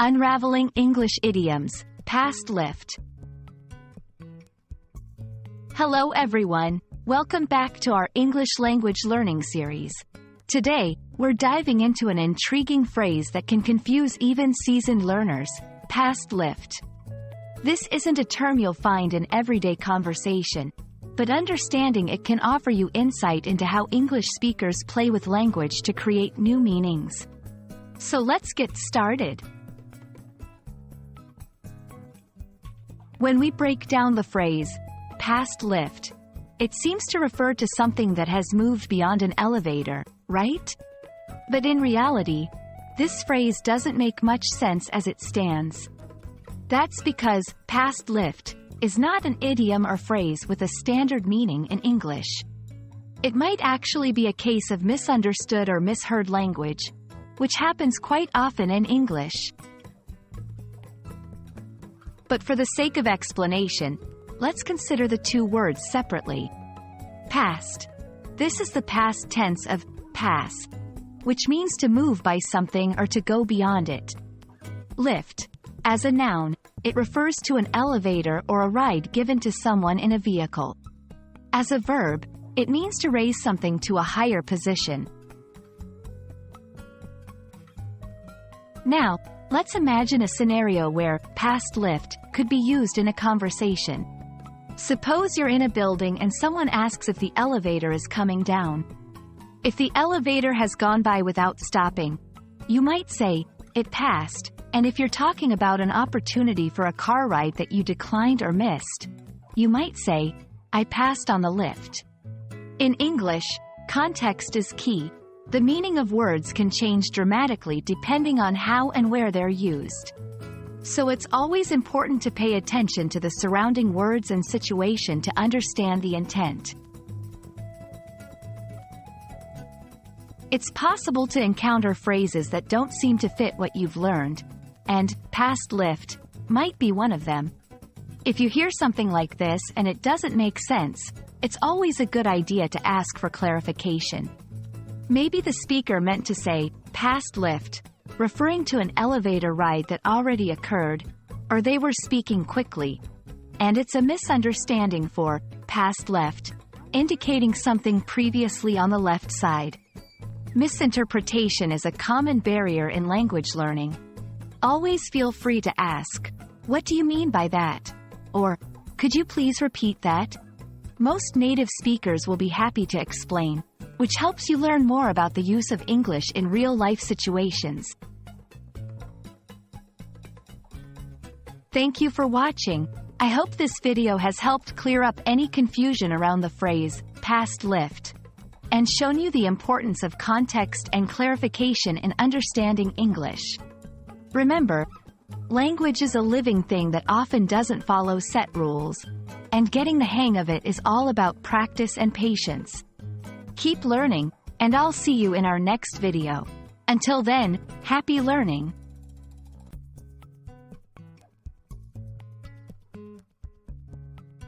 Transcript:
Unraveling English Idioms, Past Lift. Hello everyone, welcome back to our English language learning series. Today, we're diving into an intriguing phrase that can confuse even seasoned learners, past lift. This isn't a term you'll find in everyday conversation, but understanding it can offer you insight into how English speakers play with language to create new meanings. So let's get started. When we break down the phrase, past lift, it seems to refer to something that has moved beyond an elevator, right? But in reality, this phrase doesn't make much sense as it stands. That's because past lift is not an idiom or phrase with a standard meaning in English. It might actually be a case of misunderstood or misheard language, which happens quite often in English. But for the sake of explanation, let's consider the two words separately. Past. This is the past tense of pass, which means to move by something or to go beyond it. Lift. As a noun, it refers to an elevator or a ride given to someone in a vehicle. As a verb, it means to raise something to a higher position. Now, let's imagine a scenario where past lift could be used in a conversation. Suppose you're in a building and someone asks if the elevator is coming down. If the elevator has gone by without stopping, you might say, "It passed," and if you're talking about an opportunity for a car ride that you declined or missed, you might say, "I passed on the lift." In English, context is key. The meaning of words can change dramatically depending on how and where they're used. So it's always important to pay attention to the surrounding words and situation to understand the intent. It's possible to encounter phrases that don't seem to fit what you've learned, and past lift might be one of them. If you hear something like this and it doesn't make sense, it's always a good idea to ask for clarification. Maybe the speaker meant to say, past lift, referring to an elevator ride that already occurred, or they were speaking quickly, and it's a misunderstanding for past left, indicating something previously on the left side. Misinterpretation is a common barrier in language learning. Always feel free to ask, "What do you mean by that?" Or, "Could you please repeat that?" Most native speakers will be happy to explain, which helps you learn more about the use of English in real-life situations. Thank you for watching. I hope this video has helped clear up any confusion around the phrase, past lift, and shown you the importance of context and clarification in understanding English. Remember, language is a living thing that often doesn't follow set rules, and getting the hang of it is all about practice and patience. Keep learning, and I'll see you in our next video. Until then, happy learning!